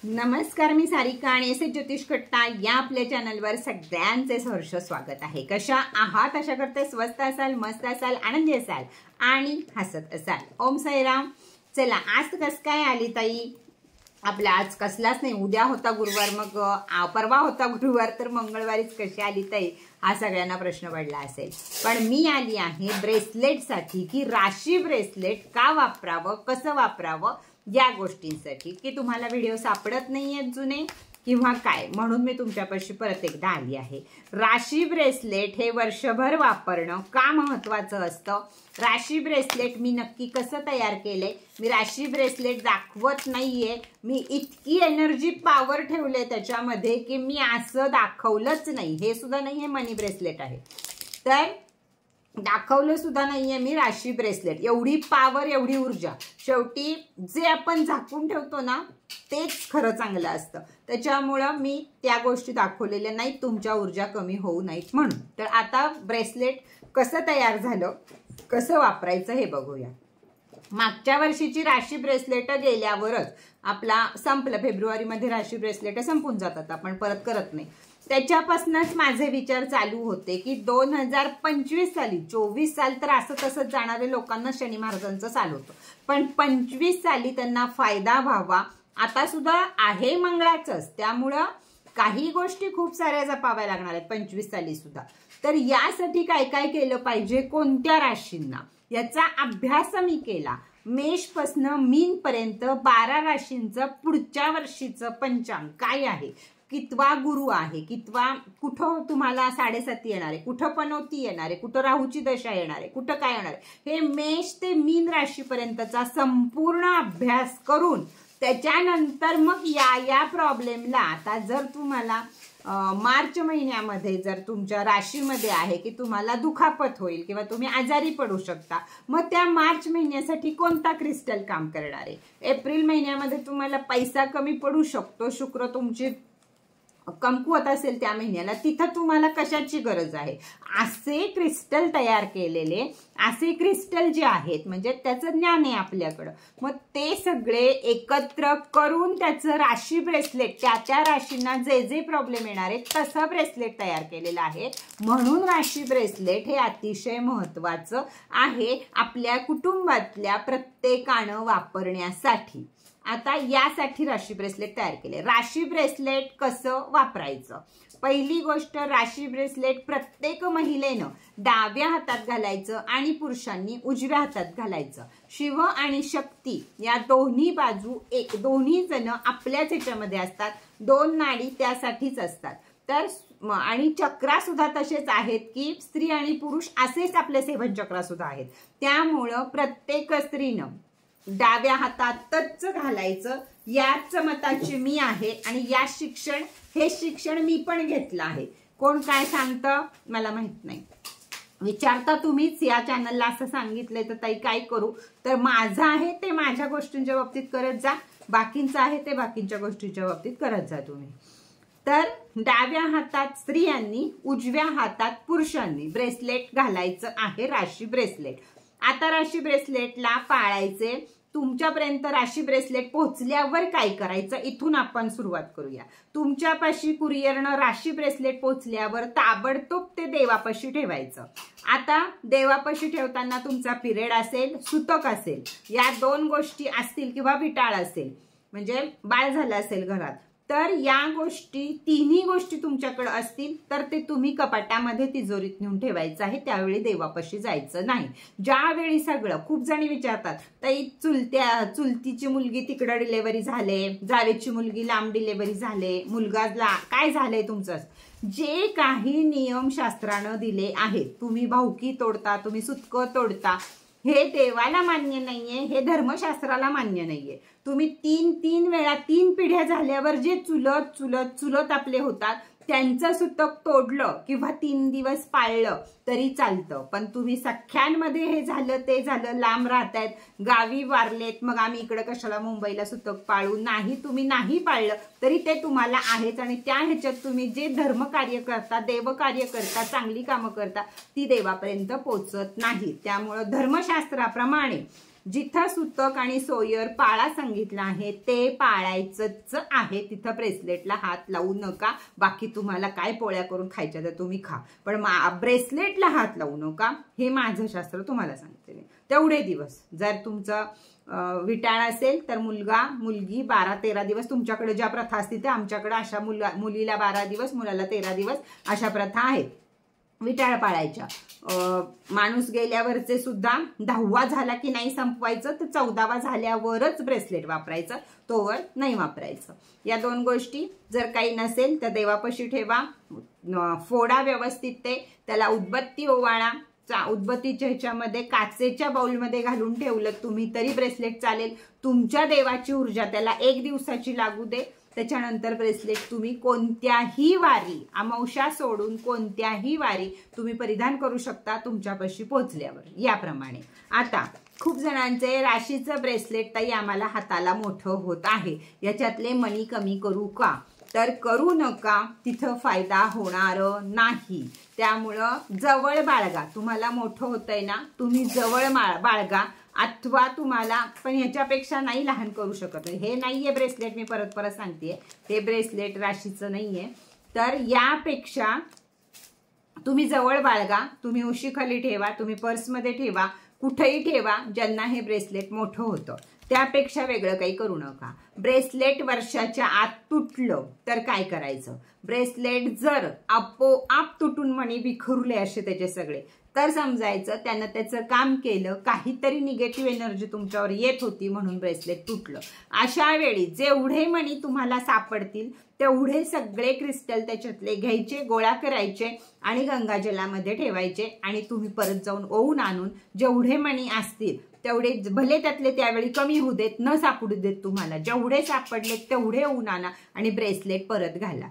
नमस्कार, मी सारिका आणि एस ज्योतिष कट्टा या आपल्या चॅनलवर सगळ्यांचे सहर्ष स्वागत आहे। कशा आहात? आशा करते स्वस्त असाल, मस्त असाल, आनंदी असाल आणि हसत असाल। ओम साईराम। चला, आज कस काय आली ताई? आपला आज कसलाच नाही, उद्या होता गुरुवार, मग परवा होता गुरुवार, तर मंगळवारीच कशी आली ताई हा सगळ्यांना प्रश्न पडला असेल। पण मी आली आहे ब्रेसलेटसाठी की राशी ब्रेसलेट का वापरावं, कसं वापरावं या गोष्टींसाठी, की तुम्हाला व्हिडिओ सापडत नाहीयेत जुने किंवा काय, म्हणून मी तुमच्यापाशी परत एकदा आली आहे। राशी ब्रेसलेट हे वर्षभर वापरणं का महत्त्वाचं असतं? राशी ब्रेसलेट मी नक्की कसं तयार केले? मी राशी ब्रेसलेट दाखवत नाहीये, मी इतकी एनर्जी पॉवर ठेवले त्याच्यामध्ये की मी असं दाखवलंच नाही। हे सुद्धा नाही, हे मनी ब्रेसलेट आहे, तर दाखवलं सुद्धा नाहीये मी राशी ब्रेसलेट। एवढी पॉवर, एवढी ऊर्जा, शेवटी जे आपण झाकून ठेवतो ना तेच खरं चांगलं असतं। त्याच्यामुळं मी त्या गोष्टी दाखवलेल्या नाहीत, तुमच्या ऊर्जा कमी होऊ नाहीत म्हणून। तर आता ब्रेसलेट कसं तयार झालं, कसं वापरायचं हे बघूया। मागच्या वर्षीची राशी ब्रेसलेट गेल्यावरच आपला संपलं, फेब्रुवारीमध्ये राशी ब्रेसलेट संपून जातात, आपण परत करत नाही। त्याच्यापासूनच माझे विचार चालू होते की 2025 साली, 24 साल तर असं तसंच जाणारे लोकांना शनी महाराजांचं साल होतं, पण 25 साली त्यांना फायदा व्हावा। आता सुद्धा आहे मंगळाचंच, त्यामुळं काही गोष्टी खूप साऱ्या जपाव्या लागणार आहेत 25 साली सुद्धा। तर यासाठी काय काय केलं पाहिजे, कोणत्या राशींना, याचा अभ्यास मी केला। मेषपासून मीन पर्यंत 12 राशींचं पुढच्या वर्षीचं पंचांग काय आहे, कितवा गुरु आहे, कितवा, कुठं तुम्हाला 7.5 येणार आहे, कुठं पनौती येणार आहे, कुठं राहूची दशा येणार आहे, कुठं काय येणार आहे, हे मेष ते मीन राशीपर्यंतचा संपूर्ण अभ्यास करून त्याच्यानंतर मग या प्रॉब्लेमला, आता जर तुम्हाला मार्च महिन्यामध्ये जर तुमच्या राशीमध्ये आहे की तुम्हाला दुखापत होईल किंवा तुम्ही आजारी पडू शकता, मग त्या मार्च महिन्यासाठी कोणता क्रिस्टल काम करणार आहे? एप्रिल महिन्यामध्ये तुम्हाला पैसा कमी पडू शकतो, शुक्र तुमची कमकुवत असेल त्या महिन्याला, तिथं तुम्हाला कशाची गरज आहे, असे क्रिस्टल तयार केलेले, असे क्रिस्टल जे आहेत, म्हणजे त्याचं ज्ञान आहे आपल्याकडं, मग ते सगळे एकत्र करून त्याचं राशी ब्रेसलेट, त्या राशींना जे जे प्रॉब्लेम येणार आहेत तसं ब्रेसलेट तयार केलेलं आहे। म्हणून राशी ब्रेसलेट हे अतिशय महत्त्वाचं आहे आपल्या कुटुंबातल्या प्रत्येकानं वापरण्यासाठी। आता यासाठी राशी ब्रेसलेट तयार केले। राशी ब्रेसलेट कसं वापरायचं? पहिली गोष्ट, राशी ब्रेसलेट प्रत्येक महिलेनं डाव्या हातात घालायचं आणि पुरुषांनी उजव्या हातात घालायचं। शिव आणि शक्ती या दोन्ही बाजू, दोन्ही जण आपल्याच ह्याच्यामध्ये असतात, 2 नाडी त्यासाठीच असतात। तर आणि चक्रा सुद्धा तसेच आहेत की स्त्री आणि पुरुष असेच आपले 7 चक्रा सुद्धा आहेत। त्यामुळं प्रत्येक स्त्रीनं डाव्या हातातच घालायचं, याच मताची मी आहे आणि हे शिक्षण मी पण घेतलं आहे। कोण काय सांगतं मला माहित नाही, विचारता तुम्हीच या चॅनलला असं सांगितलंय तर ताई काय करू, तर माझं आहे ते माझ्या गोष्टींच्या बाबतीत करत जा, बाकींचं आहे ते बाकींच्या गोष्टींच्या बाबतीत करत जा तुम्ही। तर डाव्या हातात स्त्रियांनी, उजव्या हातात पुरुषांनी ब्रेसलेट घालायचं आहे, राशी ब्रेसलेट। आता राशी ब्रेसलेटला पाळायचे, तुमच्यापर्यंत राशी ब्रेसलेट पोहोचल्यावर काय करायचं, इथून आपण सुरुवात करूया। तुमच्यापाशी कुरिअरनं राशी ब्रेसलेट पोहोचल्यावर ताबडतोब ते देवापाशी ठेवायचं। आता देवापाशी ठेवताना तुमचा पिरियड असेल, सुतक असेल, या 2 गोष्टी असतील किंवा विटाळ असेल, म्हणजे बाळ झालं असेल घरात, तर या गोष्टी, तिन्ही गोष्टी तुमच्याकडे असतील तर ते तुम्ही कपाटामध्ये, तिजोरीत नेऊन ठेवायचं आहे। त्यावेळी देवापाशी जायचं नाही। ज्यावेळी सगळं, खूप जणी विचारतात ताई चुलतीची मुलगी तिकडं डिलेव्हरी झाले, जावेची मुलगी लांब डिलेव्हरी झाले, मुलगाला काय झालंय तुमचं, जे काही नियम शास्त्रानं दिले आहेत, तुम्ही भाऊकी तोडता, तुम्ही सुतकं तोडता, हे देवाला मान्य नाहीये, हे धर्मशास्त्राला मान्य नाहीये। तुम्ही 3 वेळा, 3 पिढ्या झाल्यावर जे चुलत आपले होतात त्यांचं सुतक तोडलं किंवा 3 दिवस पाळलं तरी चालतं, पण तुम्ही सख्यांमध्ये हे झालं ते झालं, लांब राहतायत, गावी वारलेत, मग आम्ही इकडे कशाला मुंबईला सुतक पाळू, नाही, तुम्ही नाही पाळलं तरी ते तुम्हाला आहेच। आणि त्या ह्याच्यात तुम्ही जे धर्म कार्य करता, देव कार्य करता, चांगली कामं करता, ती देवापर्यंत पोहोचत नाही। त्यामुळं धर्मशास्त्राप्रमाणे जिथं सुतक आणि सोयर पाळा सांगितला आहे ते पाळायचंच आहे, तिथं ब्रेसलेटला हात लावू नका. बाकी तुम्हाला काय पोळ्या करून खायच्या तर तुम्ही खा, पण ब्रेसलेटला हात लावू नका, हे माझं शास्त्र तुम्हाला सांगते. तेवढे दिवस जर तुमचं विटाळ असेल तर मुलगा मुलगी 12-13 दिवस, तुमच्याकडे ज्या प्रथा असतील ते, आमच्याकडे अशा मुलीला 12 दिवस मुलाला 13 दिवस अशा प्रथा आहेत विटाळ पाळायच्या. माणूस गेल्यावरचे सुद्धा 10वा झाला की नाही संपवायचं, तर 14वा झाल्यावरच ब्रेसलेट वापरायचं, तोवर नाही वापरायचं. या 2 गोष्टी जर काही नसेल तर देवापाशी ठेवा, फोडा व्यवस्थित ते, त्याला उदबत्ती ओवाळा. उदबत्तीच्या ह्याच्यामध्ये काचेच्या बाउलमध्ये घालून ठेवलं तुम्ही तरी ब्रेसलेट चालेल. तुमच्या देवाची ऊर्जा त्याला 1 दिवसाची लागू दे. त्याच्यानंतर ब्रेसलेट तुम्ही कोणत्याही वारी, अमावस्या सोडून कोणत्याही वारी तुम्ही परिधान करू शकता तुमच्यापाशी पोहोचल्यावर. याप्रमाणे आता खूप जणांचे राशीचं ब्रेसलेट ताई आम्हाला हाताला मोठं होत आहे, याच्यातले मणी कमी करू का? तर करू नका, तिथं फायदा होणार नाही. त्यामुळं जवळ बाळगा. तुम्हाला मोठं होतंय ना, तुम्ही जवळ बाळगा, अथवा तुम्हाला पण ह्याच्यापेक्षा नाही लहान करू शकत. हे नाहीये ब्रेसलेट, मी परत परत सांगते, हे ब्रेसलेट राशीचं नाहीये. तर यापेक्षा तुम्ही जवळ बाळगा, तुम्ही उशीखाली ठेवा, तुम्ही पर्समध्ये ठेवा, कुठेही ठेवा ज्यांना हे ब्रेसलेट मोठं होतं. त्यापेक्षा वेगळं काही करू नका. ब्रेसलेट वर्षाच्या आत तुटलं तर काय करायचं? ब्रेसलेट जर आपोआप तुटून मणी विखुरले असे त्याचे सगळे, तर समजायचं त्यानं त्याचं काम केलं, काहीतरी निगेटिव्ह एनर्जी तुमच्यावर येत होती म्हणून ब्रेसलेट तुटलं. अशा वेळी जेवढे मणी तुम्हाला सापडतील तेवढे सगळे क्रिस्टल त्याच्यातले घ्यायचे, गोळा करायचे आणि गंगाजलामध्ये ठेवायचे आणि तुम्ही परत जाऊन ओवून आणून जेवढे मणी असतील तेवढे, भले त्यातले त्यावेळी कमी होऊ देत, न सापडू देत, तुम्हाला जेवढे सापडले तेवढे ओवून आणा आणि ब्रेसलेट परत घाला.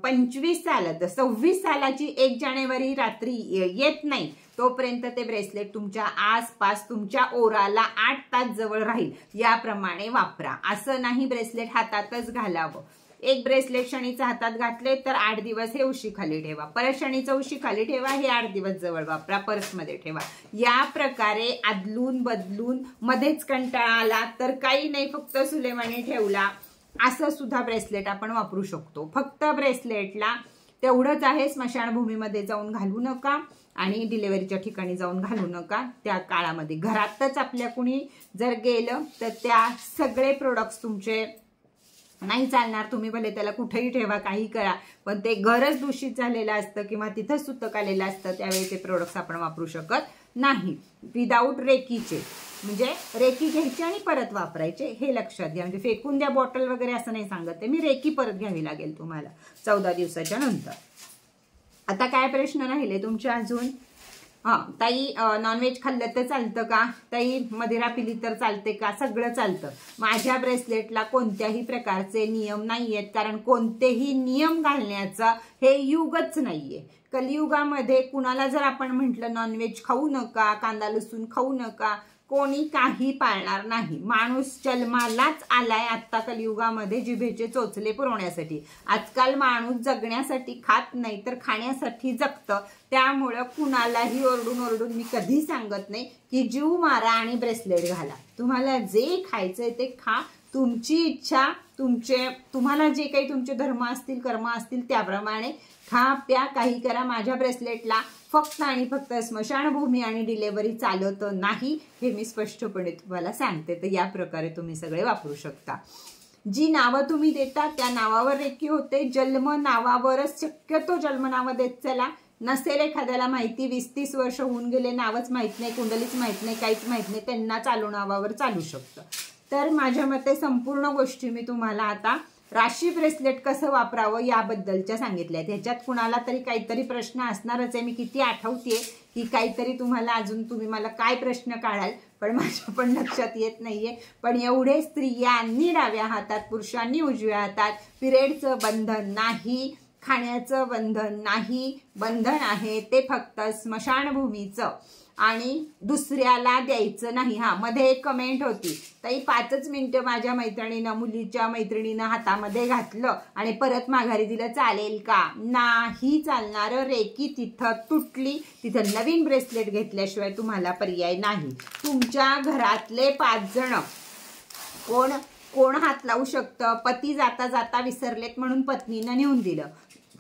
25 साल 26 सालाची 1 जानेवारी रात्री येत नाही तोपर्यंत ते ब्रेसलेट तुमच्या आसपास तुमच्या ओराला 8 तास जवळ राहील. याप्रमाणे वापरा. असं नाही ब्रेसलेट हातातच घालावं. एक ब्रेसलेट शनीचा हातात घातले तर 8 दिवस हे उशीखाली ठेवा, परत शनीचं उशीखाली ठेवा, हे 8 दिवस जवळ वापरा, पर्समध्ये ठेवा. या प्रकारे अदलून बदलून मध्येच कंटाळा आला तर काही नाही, फक्त सुलेमानी ठेवला असं सुद्धा ब्रेसलेट आपण वापरू शकतो. फक्त ब्रेसलेटला तेवढंच आहे, स्मशानभूमीमध्ये जाऊन घालू नका आणि डिलिव्हरीच्या ठिकाणी जाऊन घालू नका. त्या काळामध्ये घरातच आपल्या कुणी जर गेलं तर त्या सगळे प्रोडक्ट्स तुमचे नाही चालणार. तुम्ही भले त्याला कुठेही ठेवा, काही करा, पण ते घरच दूषित झालेलं असतं किंवा तिथं सुतक आलेलं असतं, त्यावेळी ते प्रोडक्ट्स आपण वापरू शकत नाही. विदाऊट रेकीचे, म्हणजे रेकी घ्यायची आणि परत वापरायचे, हे लक्षात घ्या. म्हणजे फेकून द्या बॉटल वगैरे असं नाही सांगत, मी रेकी परत घ्यावी लागेल तुम्हाला 14 दिवसाच्या नंतर. आता काय प्रश्न राहिले तुमचे अजून? ताई नॉनव्हेज खाल्लं तर चालतं का? ताई मदिरा पिली तर चालते का? सगळं चालतं. माझ्या ब्रेसलेटला कोणत्याही प्रकारचे नियम नाहीयेत, कारण कोणतेही नियम घालण्याचं हे युगच नाहीये. कलियुगामध्ये कुणाला जर आपण म्हटलं नॉनव्हेज खाऊ नका, कांदा लसूण खाऊ नका, कोणी काही पाळणार नाही. माणूस जन्मालाच आलाय आता कलियुगामध्ये जिभेचे चोचले पुरवण्यासाठी. आजकाल माणूस जगण्यासाठी खात नाही तर खाण्यासाठी जगतं. त्यामुळं कुणालाही ओरडून ओरडून मी कधी सांगत नाही की जीव मारा आणि ब्रेसलेट घाला. तुम्हाला जे खायचंय ते खा, तुमची इच्छा, तुम्हाला जे काही तुमचे धर्म असतील, कर्म असतील त्याप्रमाणे खा प्या, काही करा. माझ्या ब्रेसलेटला फक्त आणि फक्त स्मशानभूमी आणि डिलेव्हरी चालत नाही, हे मी स्पष्टपणे तुम्हाला सांगते. तर या प्रकारे तुम्ही सगळे वापरू शकता. जी नावं तुम्ही देता त्या नावावर रेकी होते. जन्म नावावरच शक्यतो जन्म नावं देत चला. नसेल एखाद्याला माहिती, 20-30 वर्ष होऊन गेले, नावच माहित नाही, कुंडलीच माहित नाही, काहीच माहित नाही, त्यांना चालू नावावर चालू शकतं. तर माझ्या मते संपूर्ण गोष्टी मी तुम्हाला आता राशी ब्रेसलेट कसं वापरावं याबद्दलच्या सांगितल्या. ह्याच्यात कुणाला तरी काहीतरी प्रश्न असणारच आहे. मी किती आठवतेय की काहीतरी तुम्हाला अजून तुम्ही मला काय प्रश्न काढाल, पण माझ्या पण लक्षात येत नाहीये. पण एवढे स्त्रियांनी डाव्या हातात, पुरुषांनी उजव्या हातात, पिरियडचं बंधन नाही, खाण्याचं बंधन नाही. बंधन आहे ते फक्त स्मशानभूमीचं आणि दुसऱ्याला द्यायचं नाही. हा, मध्ये एक कमेंट होती, ताई 5च मिनिटं माझ्या मैत्रिणीनं, मुलीच्या मैत्रिणीनं हातामध्ये घातलं आणि परत माघारी दिलं, चालेल का? नाही चालणार. रेकी तिथं तुटली, तिथं नवीन ब्रेसलेट घेतल्याशिवाय तुम्हाला पर्याय नाही. तुमच्या घरातले 5 जण कोण हात लावू शकतं? पती जाता जाता विसरलेत म्हणून पत्नीनं नेऊन दिलं,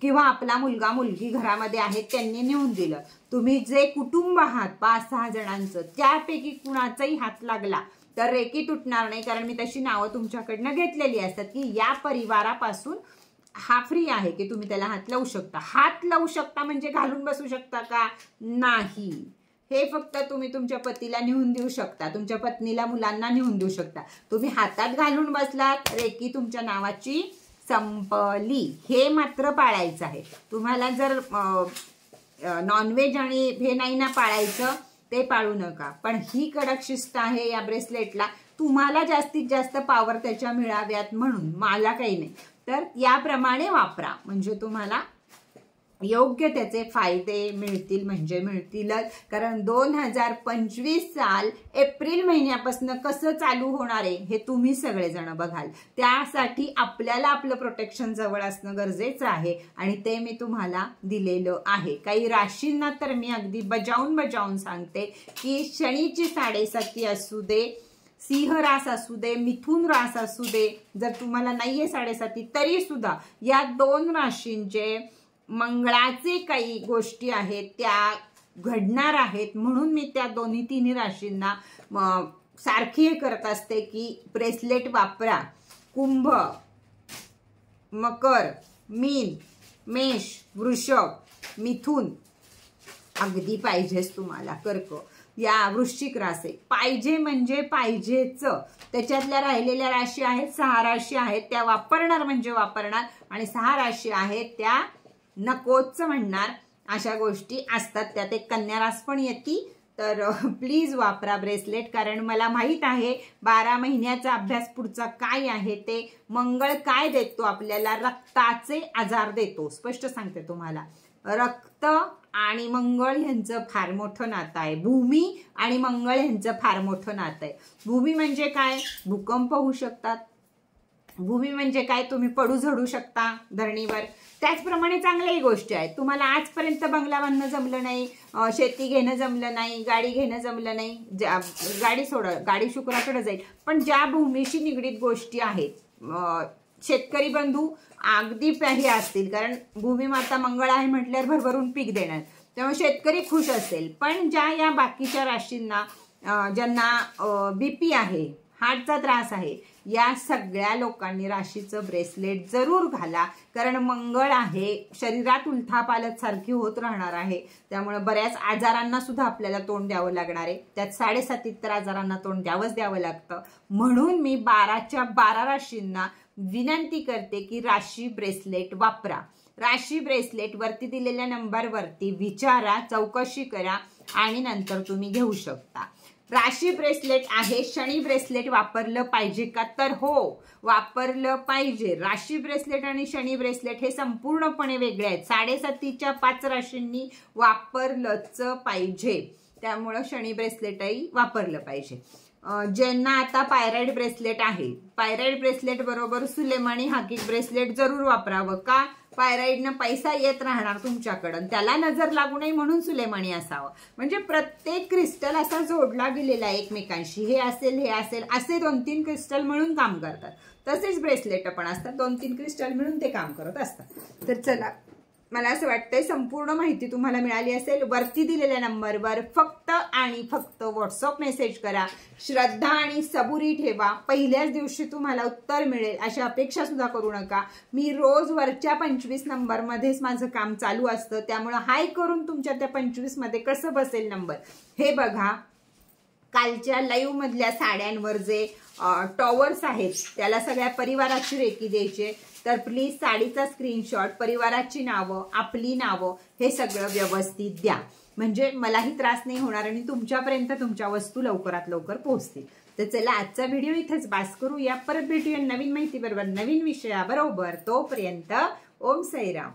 किंवा आपला मुलगा मुलगी घरामध्ये आहेत त्यांनी नेऊन दिलं. तुम्ही जे कुटुंब आहात 5-6 जणांचं, त्यापैकी कुणाचाही हात लागला तर रेकी तुटणार नाही. कारण मी तशी नावं तुमच्याकडनं घेतलेली असतात की या परिवारापासून हा फ्री आहे, की तुम्ही त्याला हात लावू शकता. हात लावू शकता म्हणजे घालून बसू शकता का? नाही. हे फक्त तुम्ही तुमच्या पतीला नेऊन देऊ शकता, तुमच्या पत्नीला, मुलांना नेऊन देऊ शकता. तुम्ही हातात घालून बसलात, रेकी तुमच्या नावाची संपली. हे मात्र पाळायचं आहे. तुम्हाला जर नॉनव्हेज आणि हे नाही ना पाळायचं, ते पाळू नका. पण ही कडक शिस्त आहे या ब्रेसलेटला. तुम्हाला जास्तीत जास्त पावर त्याच्या मिळाव्यात म्हणून, मला काही नाही. तर याप्रमाणे वापरा, म्हणजे तुम्हाला योग्य त्याचे फायदे मिळतील, म्हणजे मिळतीलच. कारण 2025 साल एप्रिल महिन्यापासून कसं चालू होणार आहे हे तुम्ही सगळेजण बघाल. त्यासाठी आपल्याला आपलं प्रोटेक्शन जवळ असणं गरजेचं आहे आणि ते मी तुम्हाला दिलेलं आहे. काही राशींना तर मी अगदी बजावून सांगते की शनीची 7.5 असू दे, सिंह रास असू दे, मिथुन रास असू दे, जर तुम्हाला नाहीये 7.5 तरी सुद्धा या 2 राशींचे मंगळाचे काही गोष्टी आहेत त्या घडणार आहेत. म्हणून मी त्या 2-3 राशींना सारखी हे करत असते की ब्रेसलेट वापरा. कुंभ, मकर, मीन, मेष, वृषभ, मिथुन अगदी पाहिजेच तुम्हाला. कर्क, या वृश्चिक राशी पाहिजे म्हणजे पाहिजेच. त्याच्यातल्या राहिलेल्या राशी आहेत 6 राशी आहेत, त्या वापरणार म्हणजे वापरणार, आणि 6 राशी आहेत त्या नकोच म्हणणार. अशा गोष्टी असतात. त्यात एक कन्या रास पण येते. तर प्लीज वापरा ब्रेसलेट. कारण मला माहित आहे 12 महिन्याचा अभ्यास पुढचा काय आहे ते. मंगळ काय देतो आपल्याला? रक्ताचे आजार देतो. स्पष्ट सांगते तुम्हाला. रक्त आणि मंगळ यांचं फार मोठं नातं आहे. भूमी आणि मंगळ यांचं फार मोठं नातं आहे. भूमी म्हणजे काय? भूकंप होऊ शकतात. भूमी म्हणजे काय? तुम्ही पडू झडू शकता धरणीवर. त्याचप्रमाणे चांगल्याही गोष्टी आहेत. तुम्हाला आजपर्यंत बंगला बांधणं जमलं नाही, शेती घेणं जमलं नाही, गाडी घेणं जमलं नाही, गाडी सोडा, गाडी शुक्राकडे जाईल. पण ज्या भूमीशी निगडीत गोष्टी आहेत, शेतकरी बंधू अगदी हे असतील. कारण भूमी माता मंगळ आहे म्हटल्यावर भरभरून पीक देणार, त्यामुळे शेतकरी खुश असेल. पण ज्या या बाकीच्या राशींना, ज्यांना बीपी आहे, हार्टचा त्रास आहे, या सगळ्या लोकांनी राशीचं ब्रेसलेट जरूर घाला. कारण मंगळ आहे, शरीरात उलथापालथ सारखी होत राहणार आहे. त्यामुळे बऱ्याच आजारांना सुद्धा आपल्याला तोंड द्यावं लागणार आहे. त्यात 7.5 आजारांना तोंड द्यावं लागतं. म्हणून मी 12च्या 12 राशींना विनंती करते की राशी ब्रेसलेट वापरा. राशी ब्रेसलेट वरती दिलेल्या नंबरवरती विचारा, चौकशी करा आणि नंतर तुम्ही घेऊ शकता. राशी ब्रेसलेट आहे. शनी ब्रेसलेट वापरलं पाहिजे का? तर हो, वापरलं पाहिजे. राशी ब्रेसलेट आणि शनी ब्रेसलेट हे संपूर्णपणे वेगळे आहेत. 7.5च्या 5 राशींनी वापरलंच पाहिजे. त्यामुळं शनी ब्रेसलेटही वापरलं पाहिजे. ज्यांना आता पायराइड ब्रेसलेट आहे, पायराइड ब्रेसलेट बरोबर सुलेमानी हाकीक ब्रेसलेट जरूर वापरावं. का? पायराइडनं पैसा येत राहणार तुमच्याकडं, त्याला नजर लागू नये म्हणून सुलेमानी असावं. म्हणजे प्रत्येक क्रिस्टल असा जोडला गेलेला आहे एकमेकांशी. हे असेल, हे असेल, असे 2-3 क्रिस्टल मिळून काम करतात. तसेच ब्रेसलेट पण असतात, 2-3 क्रिस्टल मिळून ते काम करत असतात. तर चला, मला असं वाटतंय संपूर्ण माहिती तुम्हाला मिळाली असेल. वरती दिलेल्या नंबरवर फक्त आणि फक्त व्हॉट्सअप मेसेज करा. श्रद्धा आणि सबुरी ठेवा. पहिल्याच दिवशी तुम्हाला उत्तर मिळेल अशी अपेक्षा सुद्धा करू नका. मी रोज वरच्या 25 नंबरमध्येच माझं काम चालू असतं. त्यामुळे हाय करून तुमच्या त्या 25 मध्ये कसं बसेल नंबर हे बघा. कालच्या लाईव्ह मधल्या साड्यांवर जे टॉवर्स आहेत त्याला सगळ्या परिवाराची रेकी द्यायची. तर प्लीज साडीचा स्क्रीनशॉट, परिवाराची नावं, आपली नावं हे सगळं व्यवस्थित द्या. म्हणजे मलाही त्रास नाही होणार आणि तुमच्यापर्यंत तुमच्या वस्तू लवकरात लवकर पोहोचतील. तर चला, आजचा व्हिडिओ इथेच बास करूया. परत भेटूया नवीन माहिती बरोबर, नवीन विषयाबरोबर. तोपर्यंत ओम साईराम.